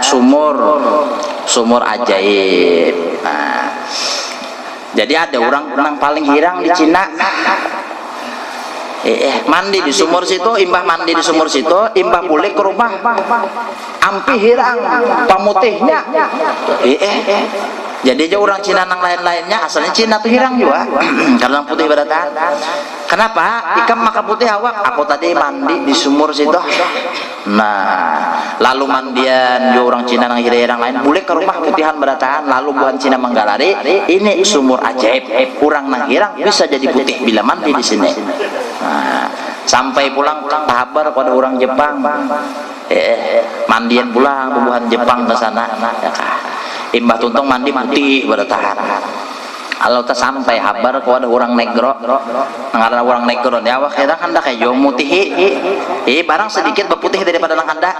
sumur ajaib. Nah, jadi ada orang paling hirang di Cina. Mandi di sumur situ, imbah mandi di sumur situ, imbah pulih ke rumah, ampi hirang, pamutihnya. Jadi aja orang Cina nang lain-lainnya asalnya Cina tuh hirang juga karena putih beratan. Kenapa? Ikam maka putih awak. Aku tadi mandi di sumur situ. Nah, lalu mandian juga orang Cina nang hirang lain, boleh ke rumah putihan beratan. Lalu bukan Cina menggalari, ini sumur ajaib. Orang nang hirang bisa jadi putih bila mandi di sini. Nah, sampai pulang kabar pada orang Jepang. Mandian pulang bubuhan Jepang ke sana. Ya kah? Imbah tuntung mandi putih bertahan. Kalau tak sampai habar kepada orang Negro, ngarana orang Negro dia awak kira hendak kayak jauh mutihi, barang sedikit berputih daripada nang handa.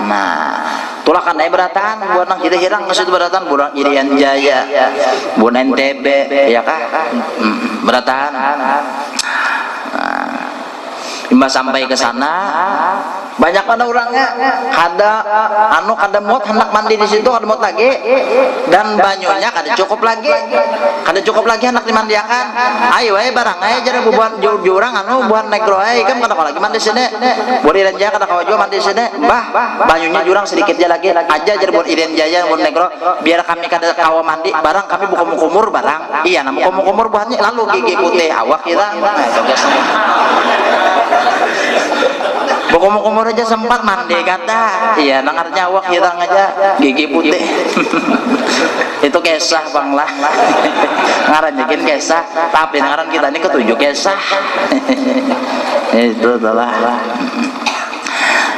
Nah, tulah kan beratan, buat nang kita hirang maksud beratan, buat Irian Jaya, buat NTB, ya kah? Beratan. Imbah sampai ke sana, banyak ada orangnya, kada muat hendak mandi di situ, kada muat lagi, dan banyunya kada cukup lagi hendak dimandiakan. Ayo, barang, jadi buat jurang, buat Negro, kan kada kau lagi mandi sini, buat Irian Jaya kada kau juga mandi sini, banyunya jurang sedikit aja lagi, aja jadi buat Irian Jaya, buat Negro, biar kami kada kau mandi, barang kami buka kumur barang, iya, nama kumur buatnya, lalu gigi putih awak kita, Kumur aja sempat mandi kata, iya nangarnya awak hirang aja gigi putih. Itu kisah bang lah, ngaran bikin kisah, tapi ngaran kita ini ketujuh kisah. Itu adalah.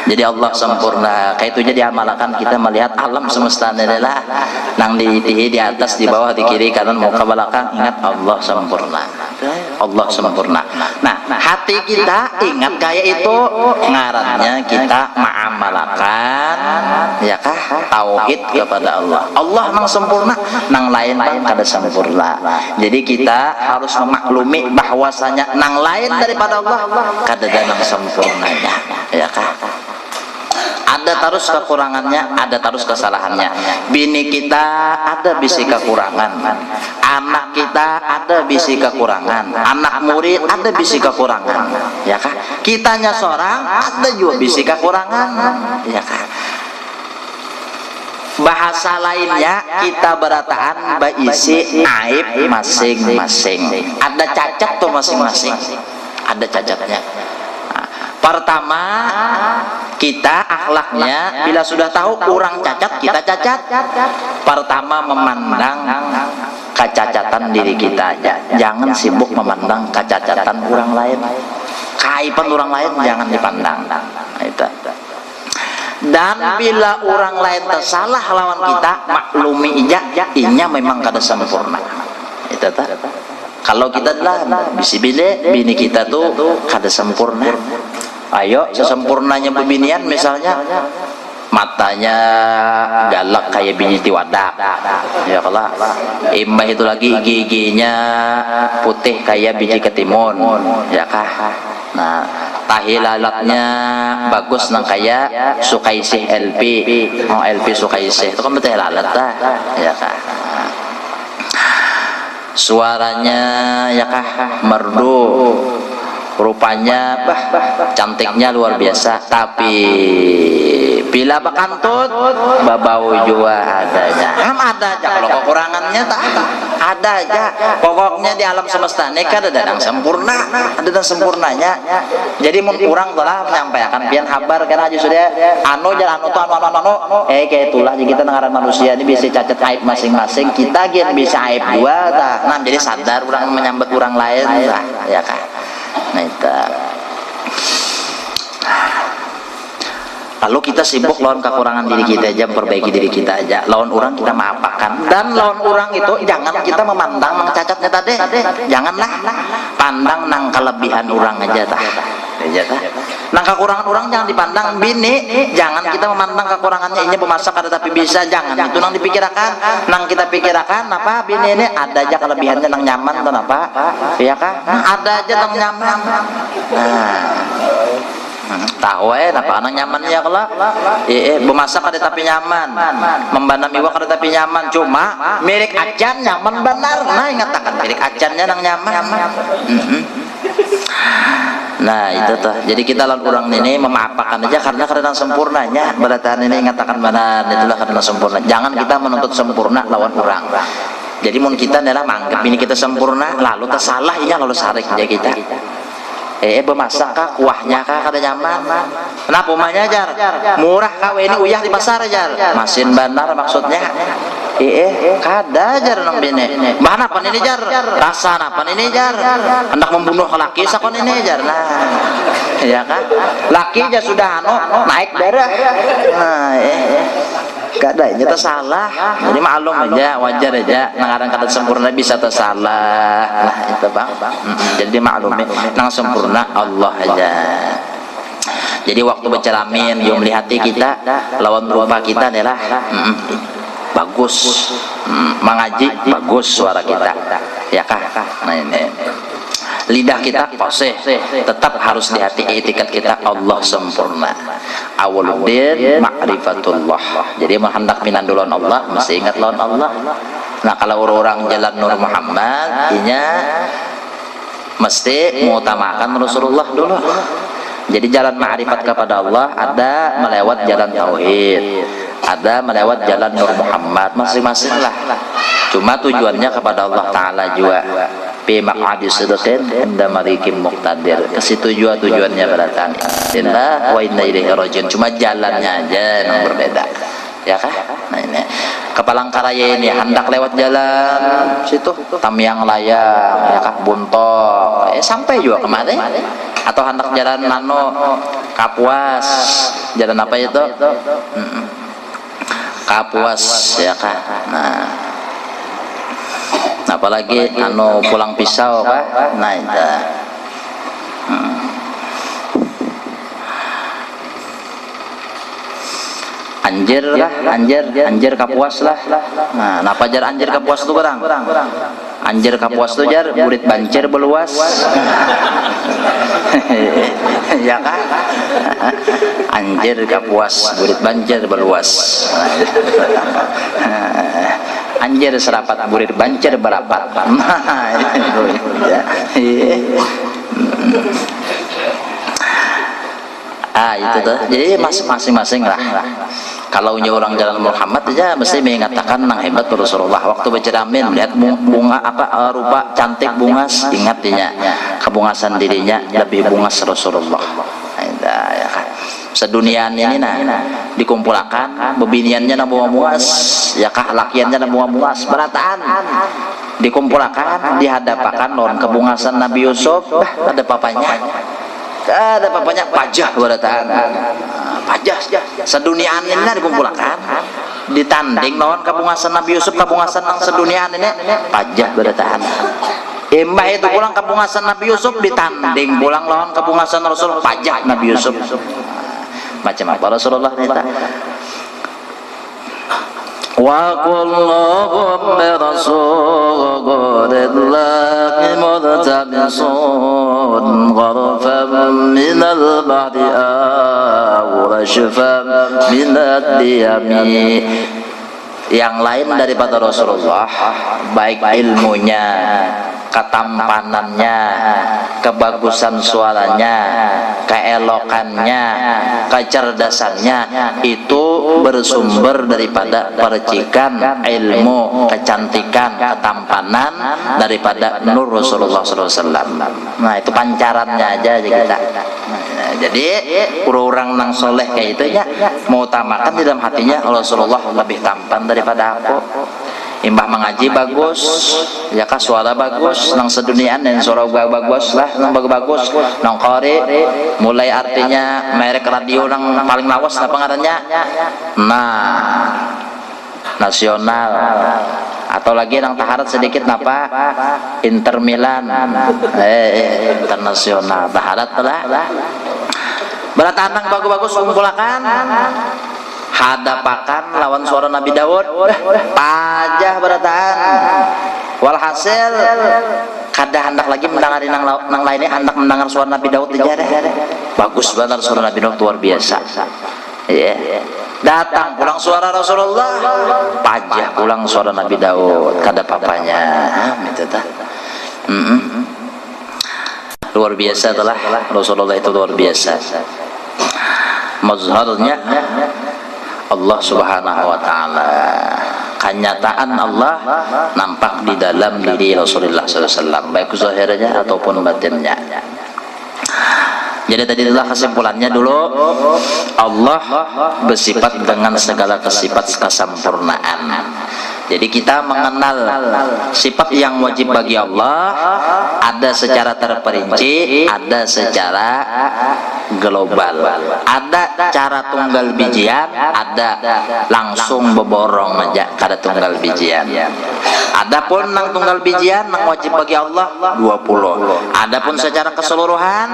Jadi Allah sempurna. Kayak itu jadi amalkan kita melihat alam semesta ini adalah nang di atas, di bawah, di kiri, kanan, mau ke belakang. Ingat Allah sempurna. Allah sempurna. Nah, hati kita ingat kayak itu ngarannya kita mengamalkan, ya kah? Tauhid kepada Allah. Allah nang sempurna, nang lain kada sempurna. Jadi kita harus memaklumi bahwasanya nang lain daripada Allah kada ada nang sempurnanya, ya kah? Ada ada terus kekurangannya, ada terus kesalahannya. Bini kita ada bisi kekurangan, anak kita ada bisi kekurangan, anak murid ada bisi kekurangan, ya kah? Kitanya seorang ada juga bisi kekurangan, ya kah? Bahasa lainnya kita berataan baisi aib masing-masing. Ada cacat tuh masing-masing, ada cacatnya. Nah, pertama kita akhlaknya bila sudah tahu kurang cacat, kita cacat. Pertama memandang kecacatan diri kita aja, jangan sibuk memandang kecacatan orang lain, kaiban orang lain jangan dipandang. Nah, itu. Dan bila orang lain tersalah lawan kita, maklumi ija, inya memang kada sempurna. Itu tak. Kalau kita adalah bisi bini kita tuh kada sempurna. Ayo sesempurnanya bebinian misalnya matanya galak kayak biji tiwadak, ya kalau imah itu lagi giginya putih kayak biji ketimun, ya kah? Nah, tahi lalatnya bagus nang kayak Sukaisih LP, oh LP Sukaisih itu kan betul lalat dah, ya kah? Suaranya ya kah merdu, rupanya cantiknya luar biasa, tapi bila bakantut babau juga adanya. Ada aja kalau kekurangannya tak ada aja. Pokoknya di alam semesta ini kan ada yang sempurna, ada yang sempurnanya. Jadi mun kurang telah menyampaikan pian kabar karena aja sudah anu jangan anu kayak itulah jadi kita dengaran manusia ini bisa cacat aib masing-masing, kita gen bisa aib dua tak. Nah jadi sadar orang menyambat orang lain lah, ya kan. Nah itu. Lalu kita sibuk lawan kekurangan diri kita aja, memperbaiki diri kita aja. Lawan orang kita maapakan. Dan lawan orang itu jangan kita memandang nang cacatnya tadi. Janganlah pandang nang kelebihan orang aja tah. Nang kekurangan orang jangan dipandang. Bini jangan kita memandang kekurangannya, ini pemasak ada tapi bisa, jangan itu nang dipikirkan. Nang kita pikirkan apa bini ini ada aja kelebihannya nang nyaman dan apa, ya kan? Ada aja nang nyaman. Tahu apa anak nyamannya kalau memasak ada tapi nyaman, membanam iwak ada tapi nyaman, cuma milik acan nyaman benar. Nah ingatakan milik acannya nang nyaman. Nah itu tuh, jadi kita lawan orang ini memaafkan aja karena sempurnanya. Berarti ini ingatakan benar, itulah karena sempurna. Jangan kita menuntut sempurna lawan orang. Jadi mun kita adalah menganggap ini kita sempurna, lalu tersalah iya lalu sarik aja kita. Bemasak kah, kuahnya kah kada nyaman. Kenapa umahnya jar? Murah kah ini uyah di pasar jar. Masin benar maksudnya. Kada jar nang bini. Bahan apa ini jar? Rasa apa ini jar? Hendak membunuh laki sakon ini jar. Nah, ya kan? Laki aja sudah naik darah. Nah, kada ini tersalah. Jadi maklum aja, wajar aja. Nang kada sempurna bisa tersalah. Nah, itu bang. Jadi maklumi nang sempurna Allah aja. Jadi waktu berceramin yang melihat kita lawan rupa kita adalah bagus, mengaji bagus suara kita, ya kah? Nah ini lidah kita fasih, tetap harus di hati etikat kita Allah sempurna. Awwaluddin ma'rifatullah. Jadi hendak minandulan Allah mesti ingat lawan Allah. Nah kalau orang jalan Nur Muhammad inya mesti mengutamakan Rasulullah dulu. Jadi jalan ma'rifat kepada Allah ada melewat jalan tauhid, ada melewat jalan Nur Muhammad, masing-masing lah. Cuma tujuannya kepada Allah Ta'ala juga. Fi maq'adi sidqin inda malikim muqtadir. Ke situ juga tujuannya berarti. Inna wa inna ilaihi rajiun. Cuma jalannya aja yang berbeda. Ya kah? Nah ini Kepalangkaraya ini hendak lewat jalan situ Tamyang Layang, ya kah? Buntok, sampai juga kemana? Atau hendak jalan Kapuas, jalan apa itu? Kapuas, ya kah? Nah, apalagi Pulang Pisau kah? Nah itu. Anjir lah, anjir Kapuas lah. Nah, napa jar anjir Kapuas tuh orang? Anjir Kapuas tuh jar murid banjir beluas. ya kah? Anjir kapuas, burit banjir berluas. Anjir serapat, burit banjir berapat. Nah, itu ya. Itu tuh. Jadi masing-masing lah. Kalau orang jalan Muhammad aja mesti mengatakan nang hebat Rasulullah. Waktu bercermin melihat bunga apa rupa cantik bungas, ingat dia kebungasan dirinya lebih bungas Rasulullah. Ya kan. Sedunia ini dikumpulkan bebiniannya na bunga-bungas, ya kah lakiannya na bunga-bungas, berataan dikumpulkan dihadapakan lawan kebungasan Nabi Yusuf, ada papanya. Ada papanya pajah berataan. Pajah seduniaan ini dikumpulkan ditanding lawan kebungasan Nabi Yusuf, kebungasan yang seduniaan ini pajah berataan. Mbah itu pulang kebungasan Nabi Yusuf ditanding pulang lawan kebungasan Rasul pajah Nabi Yusuf. Macam apa Rasulullah neta? Wa kulluhum bi rasulillahi mudtabisun gharfan min al-ba'di aw rashfan min al-yami. Yang lain daripada Rasulullah, baik ilmunya, ketampanannya, kebagusan suaranya, keelokannya, kecerdasannya, itu bersumber daripada percikan ilmu, kecantikan, ketampanan daripada nur Rasulullah SAW. Nah itu pancarannya aja kita. Jadi orang nang soleh kayak itu ya mau utamakan di dalam hatinya Rasulullah lebih tampan daripada aku. Imbah mengaji bagus, ya kah suara bagus, nang seduniaan dan suara bagus lah, nang bagus, nang kori, mulai artinya merek radio nang paling lawas apa ngarannya, nasional, atau lagi nang taharat sedikit napa, Inter Milan, internasional, taharat lah, beratanang bagus-bagus kumpulakan. Hadapakan lawan suara Nabi Daud pajah berataan walhasil kada hendak lagi mendengar nang lainnya hendak mendengar suara Nabi Daud dijare bagus banget suara Nabi Daud luar biasa datang pulang suara Rasulullah pajah pulang suara Nabi Daud kada papanya gitu tah luar biasa telah Rasulullah itu luar biasa mazharnya Allah Subhanahu wa taala. Kenyataan Allah nampak di dalam diri Rasulullah SAW, baik zahirnya ataupun batinnya. Jadi tadi adalah kesimpulannya dulu, Allah bersifat dengan segala sifat kesempurnaan. Jadi kita mengenal sifat yang wajib bagi Allah ada secara terperinci, ada secara global, ada cara tunggal bijian, ada langsung beborong aja kada tunggal bijian. Adapun nang tunggal bijian nang wajib bagi Allah 20. Adapun secara keseluruhan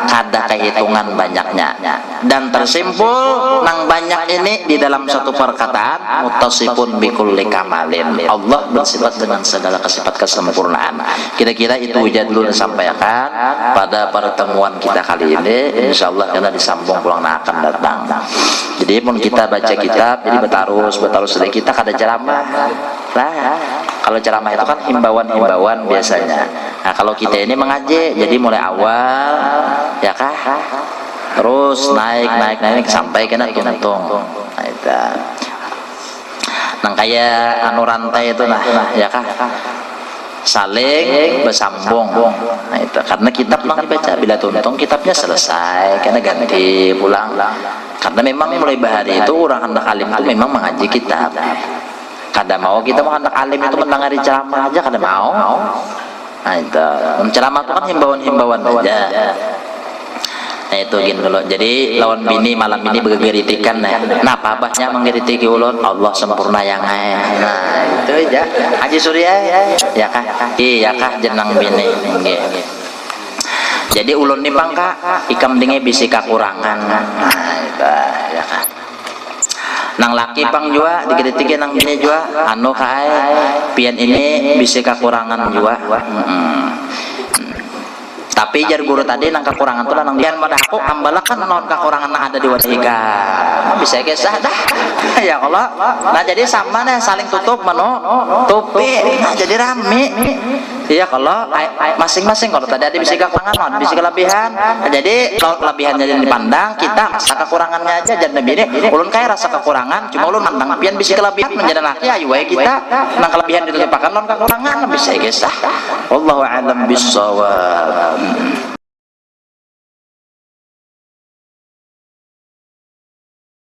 kada kehitungan banyaknya. Dan tersimpul nang banyak ini di dalam satu perkataan muttasifun bikulli kamalin. Allah bersifat dengan segala sifat kesempurnaan. Kira-kira itu aja dulu disampaikan pada pertemuan kita kali ini. Insyaallah kita disambung pulang akan datang. Jadi pun kita baca kitab, jadi betarus sedikit kita kada ceramah. Nah, kalau ceramah itu kan himbauan biasanya. Nah, kalau kita ini mengaji, jadi mulai awal, ya kah? Terus naik sampai kena tuntung. Nah, itu. Nang kayak anu rantai itu ya kah? Saling bersambung. Nah, itu karena kitab nang dibaca bila tuntung kitabnya selesai, karena ganti pulang. Karena memang mulai bahari itu orang hendak alim itu memang mengaji kitab. Kada mau kita mau hendak alim itu mendengari ceramah aja kada mau. Nah, itu ceramah itu kan himbauan aja. Nah itu gini dulu. Jadi lawan bini malam ini bergeritikan nah papahnya menggeritiki ulun Allah sempurna yang nah itu aja Haji Surya ya kah iya kah jenang bini jadi ulun nih bangka ikam dinge bisi kakurangan nah itu ya kah nang laki pang juga digeritiki nang bini juga anu kae pian ini bisi kakurangan juga Tapi jar guru tadi nang kekurangan tuh nang dian pada aku ambalakan non kekurangan yang ada di wadah ikan bisa kisah dah ya Allah. Nah jadi sama nih saling tutup mano tupi nah, jadi rame iya kalau masing-masing kalau tadi ada bisa kekurangan non bisa kelebihan nah, jadi kalau kelebihannya jadi dipandang kita masa kekurangannya aja jadi nabi ini ulun kayak rasa kekurangan cuma ulun mandang pian bisa kelebihan menjadi laki ayo kita nang kelebihan ditutupakan non kekurangan bisa kisah. Wallahu a'lam bishawab.